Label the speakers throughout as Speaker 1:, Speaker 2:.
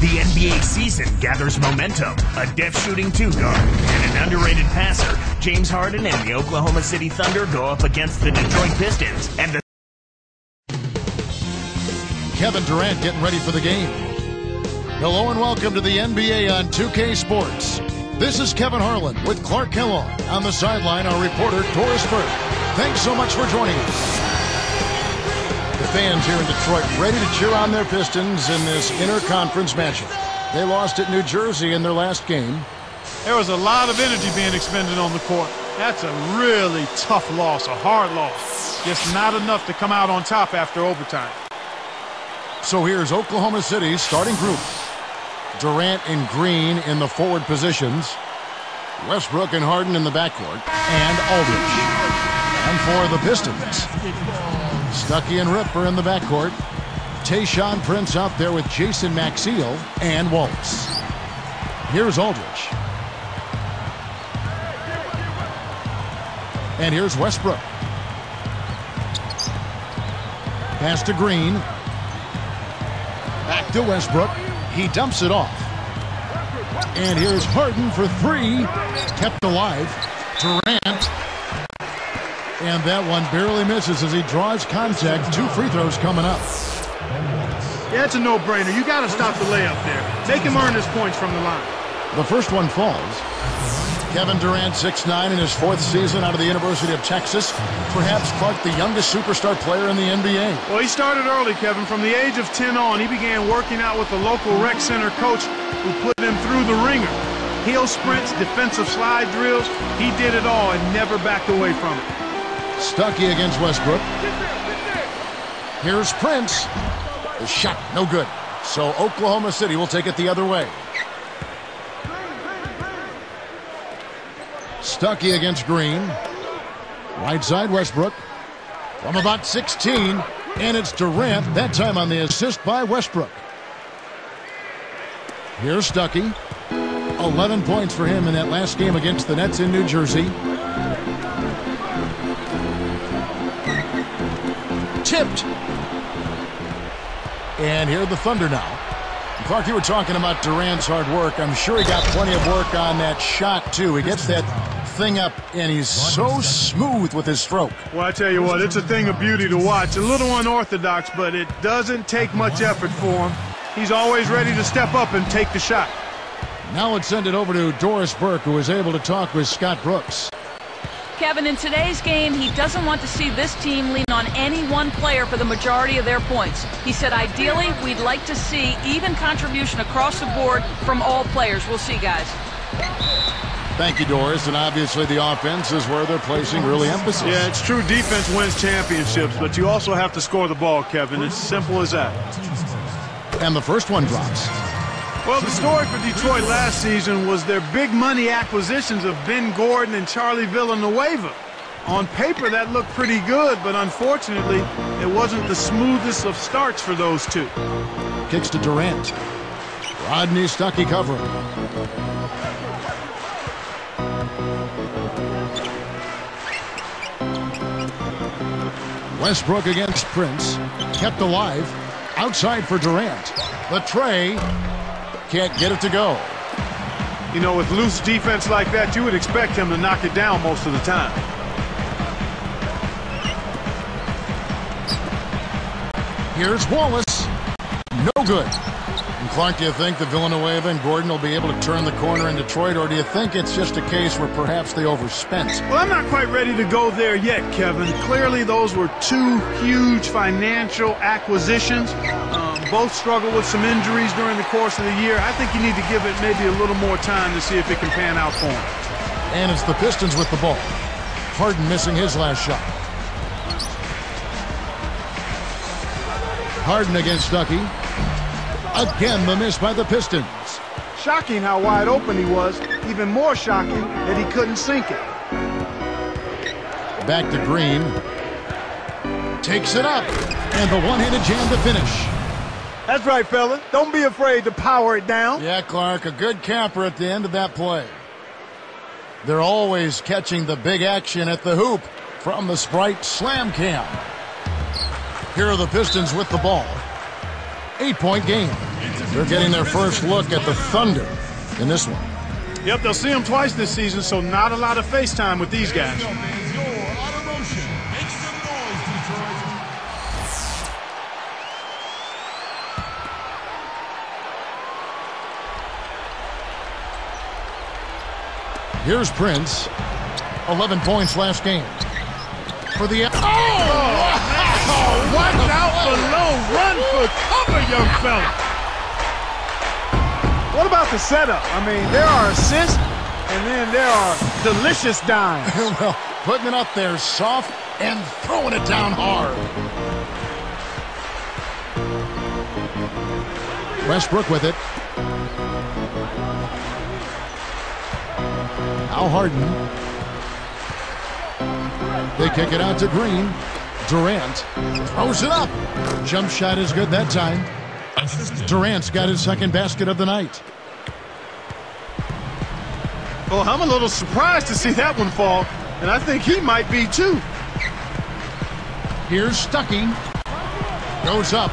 Speaker 1: The NBA season gathers momentum. A deft shooting two-guard and an underrated passer, James Harden and the Oklahoma City Thunder go up against the Detroit Pistons. And
Speaker 2: Kevin Durant getting ready for the game. Hello and welcome to the NBA on 2K Sports. This is Kevin Harlan with Clark Kellogg. On the sideline, our reporter Doris Burke. Thanks so much for joining us. The fans here in Detroit ready to cheer on their Pistons in this interconference matchup. They lost at New Jersey in their last game.
Speaker 3: There was a lot of energy being expended on the court. That's a really tough loss, a hard loss. Just not enough to come out on top after overtime.
Speaker 2: So here's Oklahoma City's starting group. Durant and Green in the forward positions. Westbrook and Harden in the backcourt. And Aldridge. And for the Pistons, Stuckey and Ripper in the backcourt. Tayshaun Prince out there with Jason Maxiell and Wallace. Here's Aldridge. And here's Westbrook. Pass to Green. Back to Westbrook. He dumps it off. And here's Harden for three. Kept alive. Durant. And that one barely misses as he draws contact. 2 free throws coming up.
Speaker 3: Yeah, it's a no-brainer. You got to stop the layup there. Make him earn his points from the line.
Speaker 2: The first one falls. Kevin Durant, 6'9", in his 4th season out of the University of Texas. Perhaps Clark, the youngest superstar player in the NBA.
Speaker 3: Well, he started early, Kevin. From the age of 10 on, he began working out with the local rec center coach who put him through the ringer. Heel sprints, defensive slide drills. He did it all and never backed away from it.
Speaker 2: Stuckey against Westbrook. Here's Prince. The shot, no good. So Oklahoma City will take it the other way. Stuckey against Green. Right side Westbrook. From about 16. And it's Durant, that time on the assist by Westbrook. Here's Stuckey. 11 points for him in that last game against the Nets in New Jersey. Tipped. And here are the Thunder now. Clark, you were talking about Durant's hard work. I'm sure he got plenty of work on that shot, too. He gets that thing up, and he's so smooth with his stroke.
Speaker 3: Well, I tell you what, it's a thing of beauty to watch. A little unorthodox, but it doesn't take much effort for him. He's always ready to step up and take the shot.
Speaker 2: Now let's send it over to Doris Burke, who was able to talk with Scott Brooks.
Speaker 4: Kevin, in today's game, he doesn't want to see this team lean on any one player for the majority of their points. He said, ideally, we'd like to see even contribution across the board from all players. We'll see, guys.
Speaker 2: Thank you, Doris. And obviously the offense is where they're placing early emphasis.
Speaker 3: Yeah, it's true defense wins championships, but you also have to score the ball, Kevin. It's simple as that.
Speaker 2: And the first one drops.
Speaker 3: Well, the story for Detroit last season was their big money acquisitions of Ben Gordon and Charlie Villanueva. On paper, that looked pretty good, but unfortunately, it wasn't the smoothest of starts for those two.
Speaker 2: Kicks to Durant. Rodney Stuckey covering. Westbrook against Prince. Kept alive. Outside for Durant. The tray. Can't get it to go.
Speaker 3: You know, with loose defense like that, you would expect him to knock it down most of the time.
Speaker 2: Here's Wallace. No good. And Clark, do you think that Villanueva and Gordon will be able to turn the corner in Detroit, or do you think it's just a case where perhaps they overspent?
Speaker 3: Well, I'm not quite ready to go there yet, Kevin. Clearly, those were two huge financial acquisitions. Both struggled with some injuries during the course of the year. I think you need to give it maybe a little more time to see if it can pan out for him.
Speaker 2: And it's the Pistons with the ball. Harden missing his last shot. Harden against Stuckey. Again, the miss by the Pistons.
Speaker 3: Shocking how wide open he was. Even more shocking that he couldn't sink it.
Speaker 2: Back to Green. Takes it up. And the one-handed jam to finish.
Speaker 3: That's right, fella. Don't be afraid to power it down.
Speaker 2: Yeah, Clark, a good capper at the end of that play. They're always catching the big action at the hoop from the Sprite Slam Cam. Here are the Pistons with the ball. 8-point game. They're getting their first look at the Thunder in this one.
Speaker 3: Yep, they'll see them twice this season, so not a lot of face time with these guys.
Speaker 2: Here's Prince. 11 points last game. For the...
Speaker 3: Watch out below. Run for cover, young fella. What about the setup? I mean, there are assists, and then there are delicious dimes.
Speaker 2: Well, putting it up there soft and throwing it down hard. Westbrook with it. Now Harden. They kick it out to Green. Durant throws it up. Jump shot is good that time. Durant's got his second basket of the night.
Speaker 3: Well, I'm a little surprised to see that one fall, and I think he might be too.
Speaker 2: Here's Stuckey. Goes up.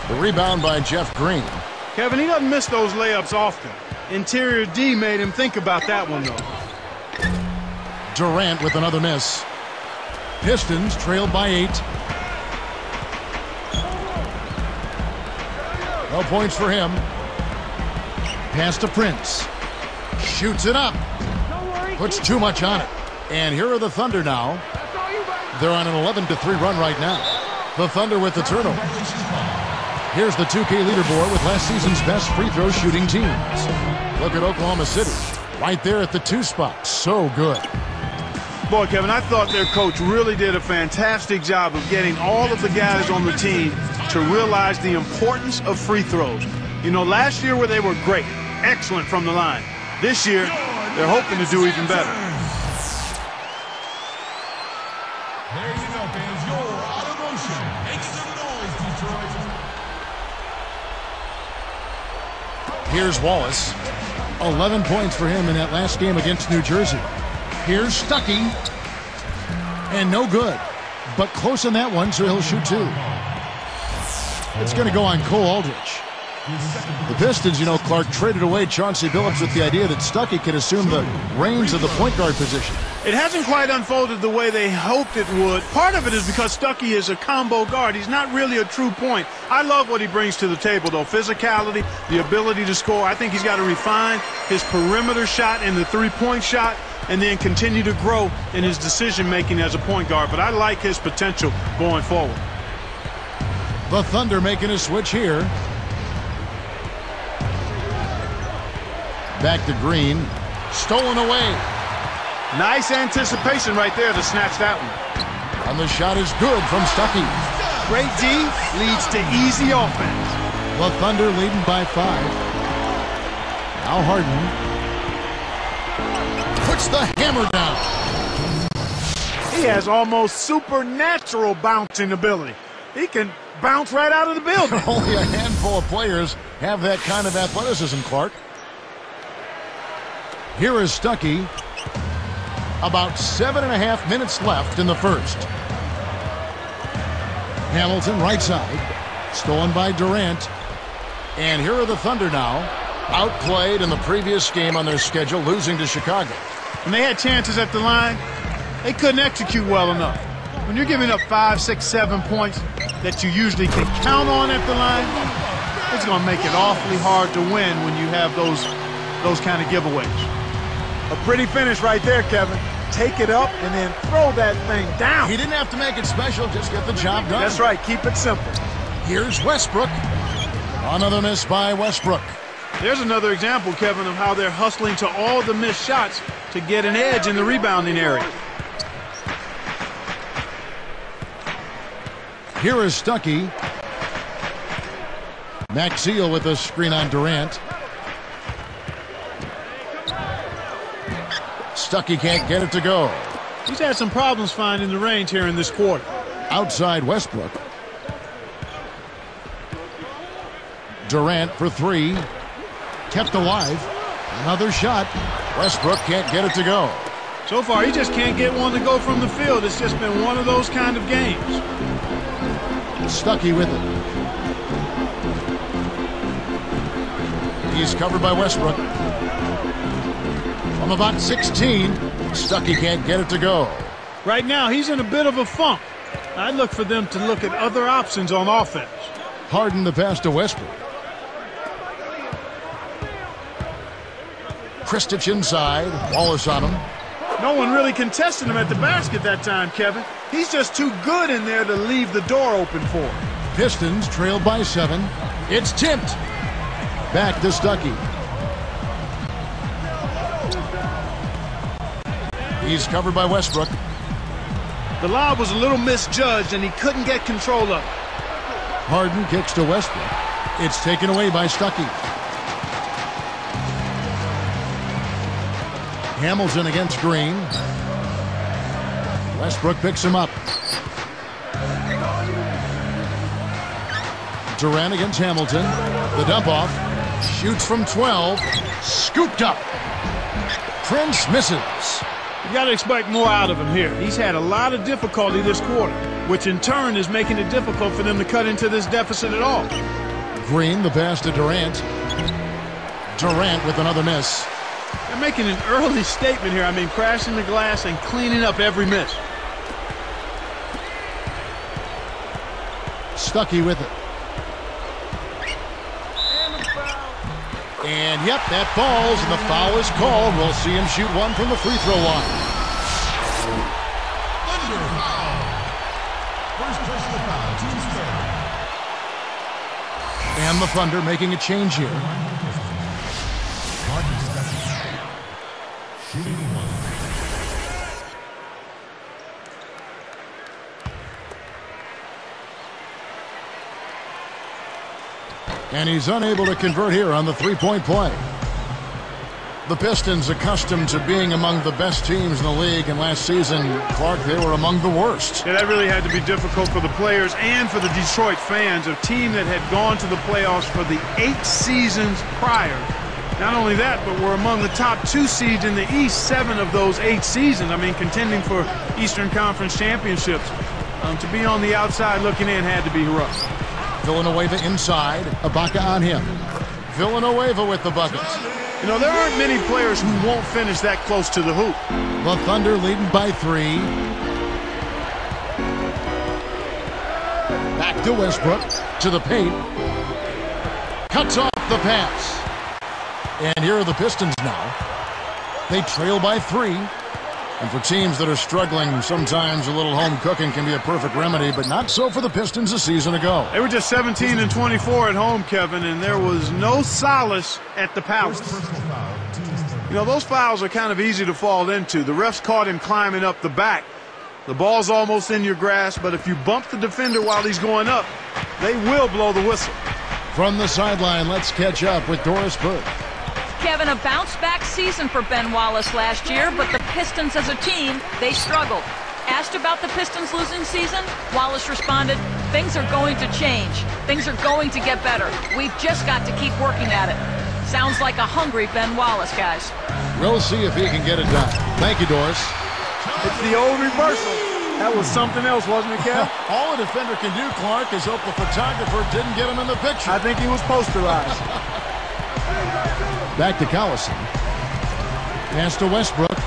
Speaker 2: The rebound by Jeff Green.
Speaker 3: Kevin, he doesn't miss those layups often. Interior D made him think about that one, though.
Speaker 2: Durant with another miss. Pistons trailed by 8. No points for him. Pass to Prince. Shoots it up. Puts too much on it. And here are the Thunder now. They're on an 11-3 run right now. The Thunder with the turnover. Here's the 2K leaderboard with last season's best free throw shooting teams. Look at Oklahoma City. Right there at the 2 spot. So good.
Speaker 3: Boy, Kevin, I thought their coach really did a fantastic job of getting all of the guys on the team to realize the importance of free throws. You know, last year where they were great, excellent from the line. This year, they're hoping to do even better.
Speaker 5: There you go, fans. You're out of motion. Make some noise, Detroit.
Speaker 2: Here's Wallace. 11 points for him in that last game against New Jersey. Here's Stuckey. And no good. But close on that one, so he'll shoot 2. It's going to go on Cole Aldrich. The Pistons, you know, Clark, traded away Chauncey Billups with the idea that Stuckey could assume the reins of the point guard position.
Speaker 3: It hasn't quite unfolded the way they hoped it would. Part of it is because Stuckey is a combo guard. He's not really a true point. I love what he brings to the table, though. Physicality, the ability to score. I think he's got to refine his perimeter shot and the three-point shot, and then continue to grow in his decision-making as a point guard. But I like his potential going forward.
Speaker 2: The Thunder making a switch here. Back to Green. Stolen away.
Speaker 3: Nice anticipation right there to snatch that one.
Speaker 2: And the shot is good from Stuckey.
Speaker 3: Great D leads to easy offense.
Speaker 2: The Thunder leading by 5. Now Harden puts the hammer down.
Speaker 3: He has almost supernatural bouncing ability. He can bounce right out of the building.
Speaker 2: Only a handful of players have that kind of athleticism, Clark. Here is Stuckey. About 7.5 minutes left in the first. Hamilton right side. Stolen by Durant. And here are the Thunder now. Outplayed in the previous game on their schedule, losing to Chicago.
Speaker 3: When they had chances at the line, they couldn't execute well enough. When you're giving up 5, 6, 7 points that you usually can count on at the line, it's going to make it awfully hard to win when you have those kind of giveaways. A pretty finish right there, Kevin. Take it up and then throw that thing down.
Speaker 2: He didn't have to make it special, just get the job done.
Speaker 3: That's right, keep it simple.
Speaker 2: Here's Westbrook. Another miss by Westbrook.
Speaker 3: There's another example, Kevin, of how they're hustling to all the missed shots to get an edge in the rebounding area.
Speaker 2: Here is Stuckey. Maxiel with a screen on Durant. Stuckey can't get it to go.
Speaker 3: He's had some problems finding the range here in this quarter.
Speaker 2: Outside Westbrook. Durant for 3. Kept alive. Another shot. Westbrook can't get it to go.
Speaker 3: So far, he just can't get one to go from the field. It's just been one of those kind of games.
Speaker 2: Stuckey with it. He's covered by Westbrook. From about 16, Stuckey can't get it to go.
Speaker 3: Right now, he's in a bit of a funk. I look for them to look at other options on offense.
Speaker 2: Harden the pass to Westbrook. Kristich inside. Wallace on him.
Speaker 3: No one really contested him at the basket that time, Kevin. He's just too good in there to leave the door open for him.
Speaker 2: Pistons trailed by 7. It's tipped. Back to Stuckey. He's covered by Westbrook.
Speaker 3: The lob was a little misjudged, and he couldn't get control of it.
Speaker 2: Harden kicks to Westbrook. It's taken away by Stuckey. Hamilton against Green. Westbrook picks him up. Durant against Hamilton. The dump off. Shoots from 12. Scooped up. Prince misses.
Speaker 3: You got to expect more out of him here. He's had a lot of difficulty this quarter, which in turn is making it difficult for them to cut into this deficit at all.
Speaker 2: Green, the pass to Durant. Durant with another miss.
Speaker 3: They're making an early statement here. I mean, crashing the glass and cleaning up every miss.
Speaker 2: Stuckey with it. And, yep, that falls, and the foul is called. We'll see him shoot one from the free throw line.
Speaker 5: Thunder foul. First personal foul, team's third.
Speaker 2: And the Thunder making a change here.
Speaker 5: Martin Stuckey. Shooting one.
Speaker 2: And he's unable to convert here on the three-point play. The Pistons, accustomed to being among the best teams in the league, and last season, Clark, they were among the worst.
Speaker 3: Yeah, that really had to be difficult for the players and for the Detroit fans, a team that had gone to the playoffs for the 8 seasons prior. Not only that, but were among the top 2 seeds in the East 7 of those 8 seasons. I mean, contending for Eastern Conference championships. To be on the outside looking in had to be rough.
Speaker 2: Villanueva inside. Ibaka on him. Villanueva with the bucket.
Speaker 3: You know, there aren't many players who won't finish that close to the hoop.
Speaker 2: The Thunder leading by 3. Back to Westbrook. To the paint. Cuts off the pass. And here are the Pistons now. They trail by 3. And for teams that are struggling, sometimes a little home cooking can be a perfect remedy, but not so for the Pistons a season ago.
Speaker 3: They were just 17 and 24 at home, Kevin, and there was no solace at the Palace. You know, those fouls are kind of easy to fall into. The refs caught him climbing up the back. The ball's almost in your grasp, but if you bump the defender while he's going up, they will blow the whistle.
Speaker 2: From the sideline, let's catch up with Doris Burke.
Speaker 4: Kevin, a bounce-back season for Ben Wallace last year, but the Pistons as a team, they struggled. Asked about the Pistons' losing season, Wallace responded, "Things are going to change. Things are going to get better. We've just got to keep working at it." Sounds like a hungry Ben Wallace, guys.
Speaker 2: We'll see if he can get it done. Thank you, Doris.
Speaker 3: It's the old reversal. That was something else, wasn't it, Kev?
Speaker 2: All a defender can do, Clark, is hope the photographer didn't get him in the picture.
Speaker 3: I think he was posterized.
Speaker 2: Back to Collison. Pass to Westbrook.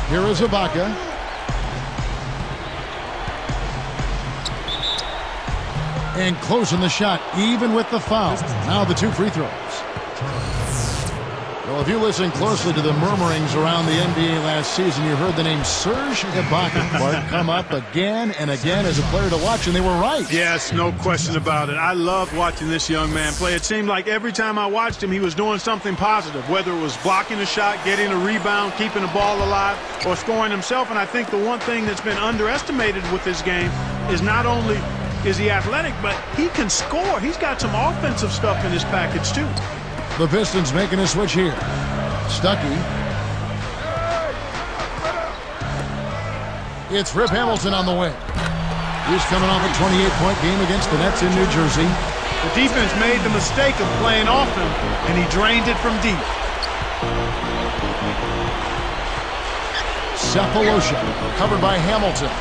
Speaker 2: Here is Ibaka. And closing the shot, even with the foul. Now the 2 free throws. Well, if you listen closely to the murmurings around the NBA last season, you heard the name Serge Ibaka, Clark, come up again and again as a player to watch, and they were right.
Speaker 3: Yes, no question about it. I loved watching this young man play. It seemed like every time I watched him, he was doing something positive, whether it was blocking a shot, getting a rebound, keeping the ball alive, or scoring himself. And I think the one thing that's been underestimated with this game is not only is he athletic, but he can score. He's got some offensive stuff in his package, too.
Speaker 2: The Pistons making a switch here. Stuckey. It's Rip Hamilton on the wing. He's coming off a 28-point game against the Nets in New Jersey.
Speaker 3: The defense made the mistake of playing off him, and he drained it from deep.
Speaker 2: Cephalosha covered by Hamilton.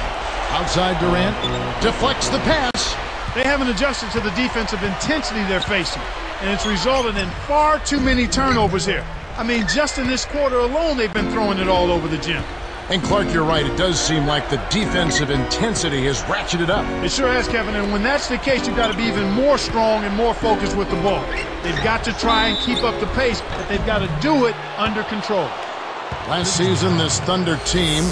Speaker 2: Outside Durant. Deflects the pass.
Speaker 3: They haven't adjusted to the defensive intensity they're facing, and it's resulted in far too many turnovers here. I mean, just in this quarter alone, they've been throwing it all over the gym.
Speaker 2: And Clark, you're right. It does seem like the defensive intensity has ratcheted up.
Speaker 3: It sure has, Kevin, and when that's the case, you've got to be even more strong and more focused with the ball. They've got to try and keep up the pace, but they've got to do it under control.
Speaker 2: Last season, this Thunder team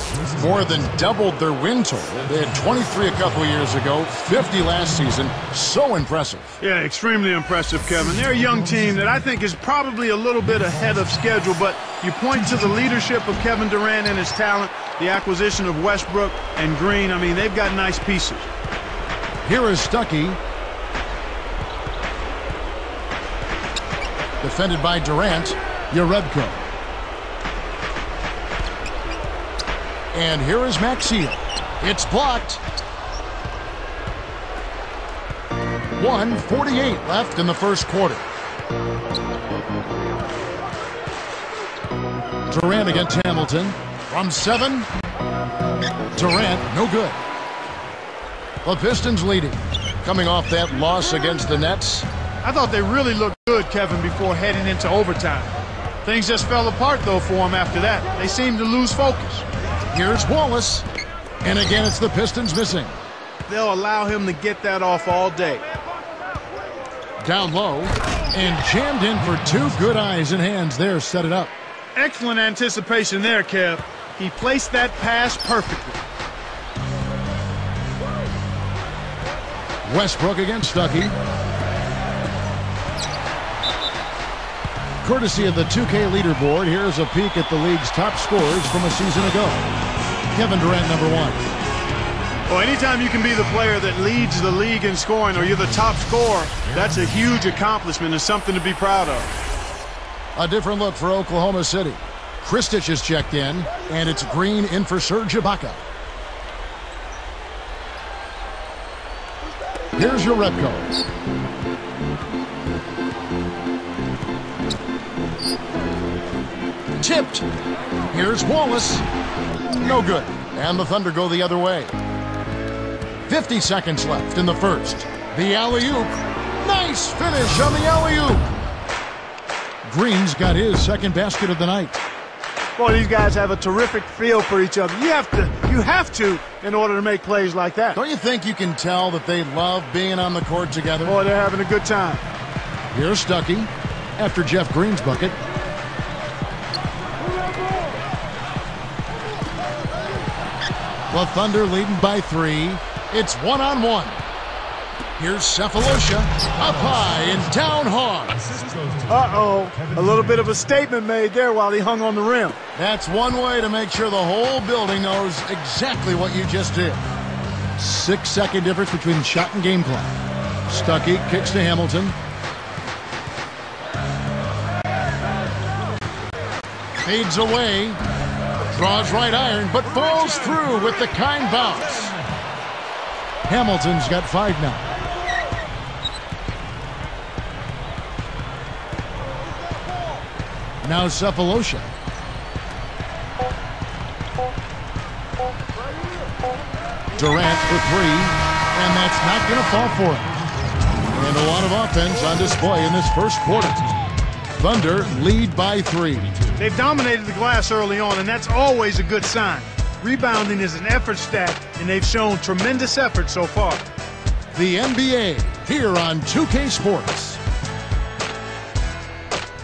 Speaker 2: more than doubled their win total. They had 23 a couple years ago, 50 last season. So impressive.
Speaker 3: Yeah, extremely impressive, Kevin. They're a young team that I think is probably a little bit ahead of schedule, but you point to the leadership of Kevin Durant and his talent, the acquisition of Westbrook and Green. I mean, they've got nice pieces.
Speaker 2: Here is Stuckey. Defended by Durant. Yarebko. And here is Maxey. It's blocked. 1:48 left in the first quarter. Durant against Hamilton. From 7. Durant, no good. The Pistons leading. Coming off that loss against the Nets.
Speaker 3: I thought they really looked good, Kevin, before heading into overtime. Things just fell apart, though, for them after that. They seemed to lose focus.
Speaker 2: Here's Wallace. And again, it's the Pistons missing.
Speaker 3: They'll allow him to get that off all day.
Speaker 2: Down low. And jammed in for 2 good eyes and hands there. Set it up.
Speaker 3: Excellent anticipation there, Kev. He placed that pass perfectly.
Speaker 2: Westbrook against Stuckey. Courtesy of the 2K leaderboard, here's a peek at the league's top scorers from a season ago. Kevin Durant, number 1.
Speaker 3: Well, anytime you can be the player that leads the league in scoring or you're the top scorer, that's a huge accomplishment and something to be proud of.
Speaker 2: A different look for Oklahoma City. Kristich is checked in, and it's Green in for Serge Ibaka. Here's Yarebko. Tipped. Here's Wallace. No good. And the Thunder go the other way. 50 seconds left in the first. The alley-oop. Nice finish on the alley-oop. Green's got his second basket of the night.
Speaker 3: Boy, these guys have a terrific feel for each other. You have to in order to make plays like that.
Speaker 2: Don't you think you can tell that they love being on the court together?
Speaker 3: Boy, they're having a good time.
Speaker 2: Here's Stuckey after Jeff Green's bucket. The Thunder leading by 3. It's 1-on-1. Here's Cephalosha, up high and down hard.
Speaker 3: Uh-oh, a little bit of a statement made there while he hung on the rim.
Speaker 2: That's one way to make sure the whole building knows exactly what you just did. 6-second difference between shot and game clock. Stuckey kicks to Hamilton. Fades away. Draws right iron, but falls through with the kind bounce. Hamilton's got 5 now. Now Cephalosha. Durant for 3, and that's not going to fall for him. And a lot of offense on display in this first quarter. Thunder lead by 3.
Speaker 3: They've dominated the glass early on, and that's always a good sign. Rebounding is an effort stat, and they've shown tremendous effort so far.
Speaker 2: The NBA here on 2K Sports.